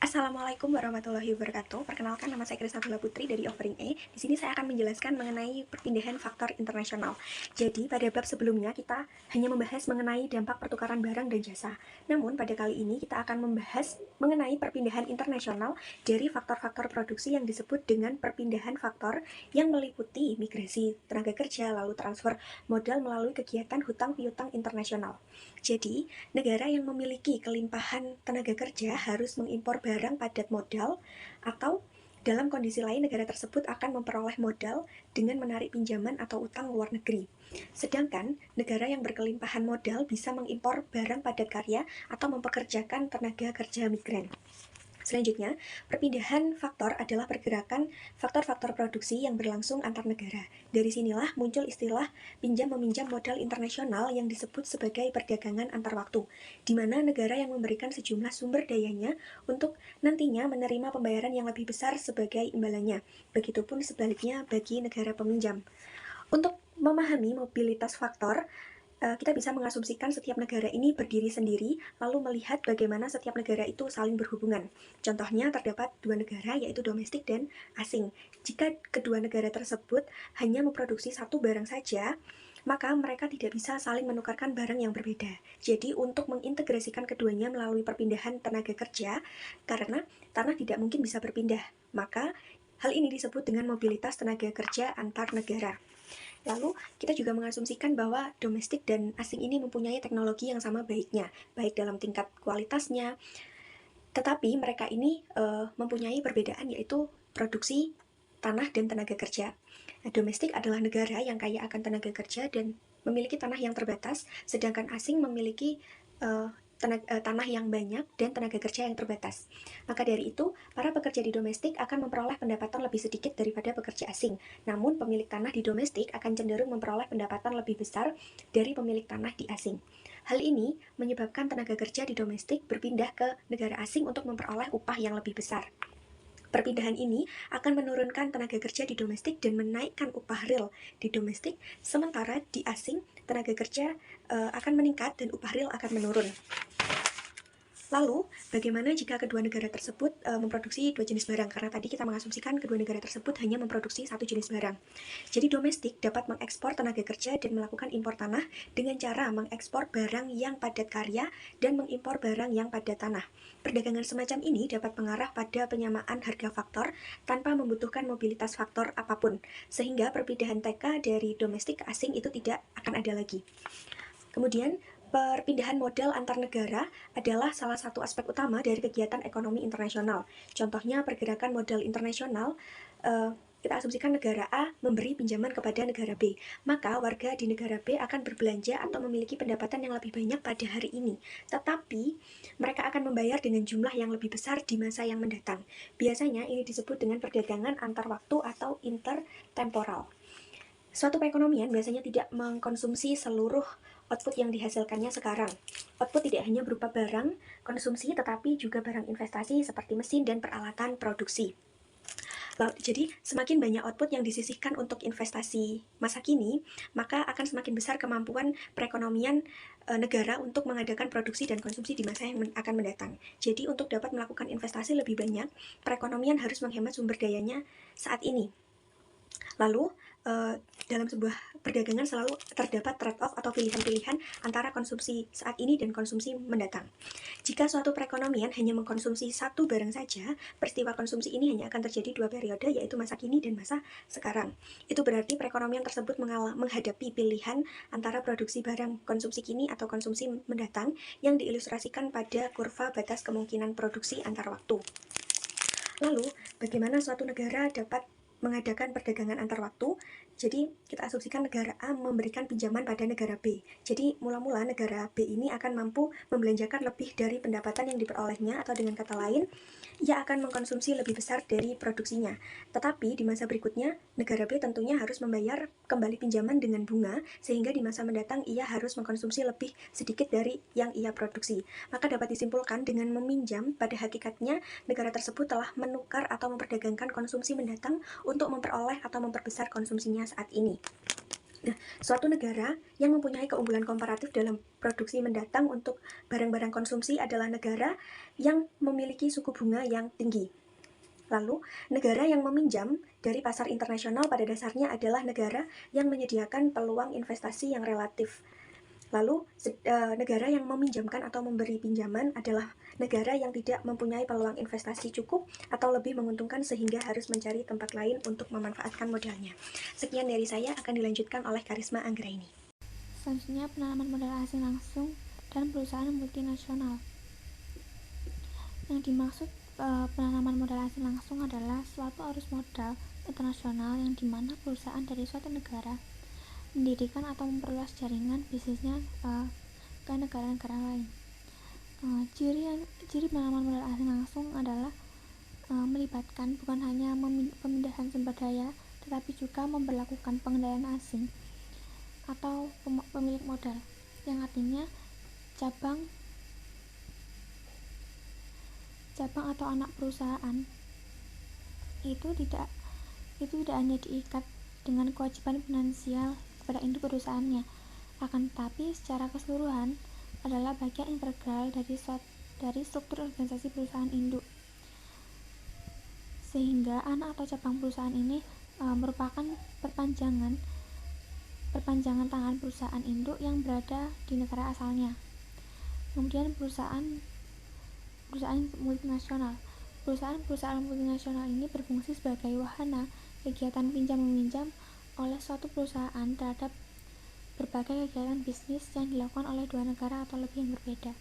Assalamualaikum warahmatullahi wabarakatuh. Perkenalkan, nama saya Krisnabella Putri dari Offering A. Di sini saya akan menjelaskan mengenai perpindahan faktor internasional. Jadi, pada bab sebelumnya kita hanya membahas mengenai dampak pertukaran barang dan jasa. Namun, pada kali ini kita akan membahas mengenai perpindahan internasional dari faktor-faktor produksi yang disebut dengan perpindahan faktor yang meliputi migrasi tenaga kerja, lalu transfer modal melalui kegiatan hutang piutang internasional. Jadi, negara yang memiliki kelimpahan tenaga kerja harus mengimpor barang padat modal, atau dalam kondisi lain negara tersebut akan memperoleh modal dengan menarik pinjaman atau utang luar negeri. Sedangkan negara yang berkelimpahan modal bisa mengimpor barang padat karya atau mempekerjakan tenaga kerja migran. Selanjutnya, perpindahan faktor adalah pergerakan faktor-faktor produksi yang berlangsung antar negara. Dari sinilah muncul istilah pinjam-meminjam modal internasional yang disebut sebagai perdagangan antar waktu, di mana negara yang memberikan sejumlah sumber dayanya untuk nantinya menerima pembayaran yang lebih besar sebagai imbalannya. Begitupun sebaliknya bagi negara peminjam. Untuk memahami mobilitas faktor, kita bisa mengasumsikan setiap negara ini berdiri sendiri, lalu melihat bagaimana setiap negara itu saling berhubungan. Contohnya terdapat dua negara, yaitu domestik dan asing. Jika kedua negara tersebut hanya memproduksi satu barang saja, maka mereka tidak bisa saling menukarkan barang yang berbeda. Jadi untuk mengintegrasikan keduanya melalui perpindahan tenaga kerja, karena tanah tidak mungkin bisa berpindah, maka hal ini disebut dengan mobilitas tenaga kerja antar negara. Lalu, kita juga mengasumsikan bahwa domestik dan asing ini mempunyai teknologi yang sama baiknya, baik dalam tingkat kualitasnya, tetapi mereka ini mempunyai perbedaan, yaitu produksi tanah dan tenaga kerja. Domestik adalah negara yang kaya akan tenaga kerja dan memiliki tanah yang terbatas, sedangkan asing memiliki tanah yang banyak dan tenaga kerja yang terbatas. Maka dari itu, para pekerja di domestik akan memperoleh pendapatan lebih sedikit daripada pekerja asing. Namun, pemilik tanah di domestik akan cenderung memperoleh pendapatan lebih besar dari pemilik tanah di asing. Hal ini menyebabkan tenaga kerja di domestik berpindah ke negara asing untuk memperoleh upah yang lebih besar. Perpindahan ini akan menurunkan tenaga kerja di domestik dan menaikkan upah real di domestik, sementara di asing tenaga kerja akan meningkat dan upah real akan menurun. Lalu, bagaimana jika kedua negara tersebut memproduksi dua jenis barang? Karena tadi kita mengasumsikan kedua negara tersebut hanya memproduksi satu jenis barang. Jadi domestik dapat mengekspor tenaga kerja dan melakukan impor tanah dengan cara mengekspor barang yang padat karya dan mengimpor barang yang padat tanah. Perdagangan semacam ini dapat mengarah pada penyamaan harga faktor tanpa membutuhkan mobilitas faktor apapun, sehingga perpindahan TK dari domestik ke asing itu tidak akan ada lagi. Kemudian, perpindahan modal antar negara adalah salah satu aspek utama dari kegiatan ekonomi internasional. Contohnya, pergerakan modal internasional, kita asumsikan negara A memberi pinjaman kepada negara B, maka warga di negara B akan berbelanja atau memiliki pendapatan yang lebih banyak pada hari ini. Tetapi, mereka akan membayar dengan jumlah yang lebih besar di masa yang mendatang. Biasanya ini disebut dengan perdagangan antar waktu atau intertemporal. Suatu perekonomian biasanya tidak mengkonsumsi seluruh output yang dihasilkannya sekarang. Output tidak hanya berupa barang konsumsi, tetapi juga barang investasi seperti mesin dan peralatan produksi. Jadi, semakin banyak output yang disisihkan untuk investasi masa kini, maka akan semakin besar kemampuan perekonomian negara untuk mengadakan produksi dan konsumsi di masa yang akan mendatang. Jadi, untuk dapat melakukan investasi lebih banyak, perekonomian harus menghemat sumber dayanya saat ini. Lalu, dalam sebuah perdagangan selalu terdapat trade-off atau pilihan-pilihan antara konsumsi saat ini dan konsumsi mendatang. Jika suatu perekonomian hanya mengkonsumsi satu barang saja, peristiwa konsumsi ini hanya akan terjadi dua periode, yaitu masa kini dan masa sekarang. Itu berarti perekonomian tersebut menghadapi pilihan antara produksi barang konsumsi kini atau konsumsi mendatang yang diilustrasikan pada kurva batas kemungkinan produksi antar waktu. Lalu, bagaimana suatu negara dapat mengadakan perdagangan antar waktu? Jadi, kita asumsikan negara A memberikan pinjaman pada negara B. Jadi, mula-mula negara B ini akan mampu membelanjakan lebih dari pendapatan yang diperolehnya, atau dengan kata lain, ia akan mengkonsumsi lebih besar dari produksinya. Tetapi, di masa berikutnya, negara B tentunya harus membayar kembali pinjaman dengan bunga, sehingga di masa mendatang ia harus mengkonsumsi lebih sedikit dari yang ia produksi. Maka dapat disimpulkan dengan meminjam, pada hakikatnya negara tersebut telah menukar atau memperdagangkan konsumsi mendatang untuk memperoleh atau memperbesar konsumsinya saat ini. Nah, suatu negara yang mempunyai keunggulan komparatif dalam produksi mendatang untuk barang-barang konsumsi adalah negara yang memiliki suku bunga yang tinggi. Lalu, negara yang meminjam dari pasar internasional pada dasarnya adalah negara yang menyediakan peluang investasi yang relatif. Lalu, negara yang meminjamkan atau memberi pinjaman adalah negara yang tidak mempunyai peluang investasi cukup atau lebih menguntungkan sehingga harus mencari tempat lain untuk memanfaatkan modalnya. Sekian dari saya, akan dilanjutkan oleh Karisma Anggraini. Selanjutnya, penanaman modal asing langsung dan perusahaan multinasional. Yang dimaksud penanaman modal asing langsung adalah suatu arus modal internasional yang dimana perusahaan dari suatu negara mendirikan atau memperluas jaringan bisnisnya ke negara-negara lain. Ciri penanaman modal asing langsung adalah melibatkan bukan hanya pemindahan sumber daya, tetapi juga memperlakukan pengendalian asing atau pemilik modal, yang artinya cabang atau anak perusahaan itu tidak hanya diikat dengan kewajiban finansial kepada induk perusahaannya, akan tetapi secara keseluruhan adalah bagian integral dari struktur organisasi perusahaan induk, sehingga anak atau cabang perusahaan ini merupakan perpanjangan tangan perusahaan induk yang berada di negara asalnya. Kemudian perusahaan multinasional. Perusahaan multinasional ini berfungsi sebagai wahana kegiatan pinjam-meminjam oleh suatu perusahaan terhadap berbagai kegiatan bisnis yang dilakukan oleh dua negara atau lebih yang berbeda.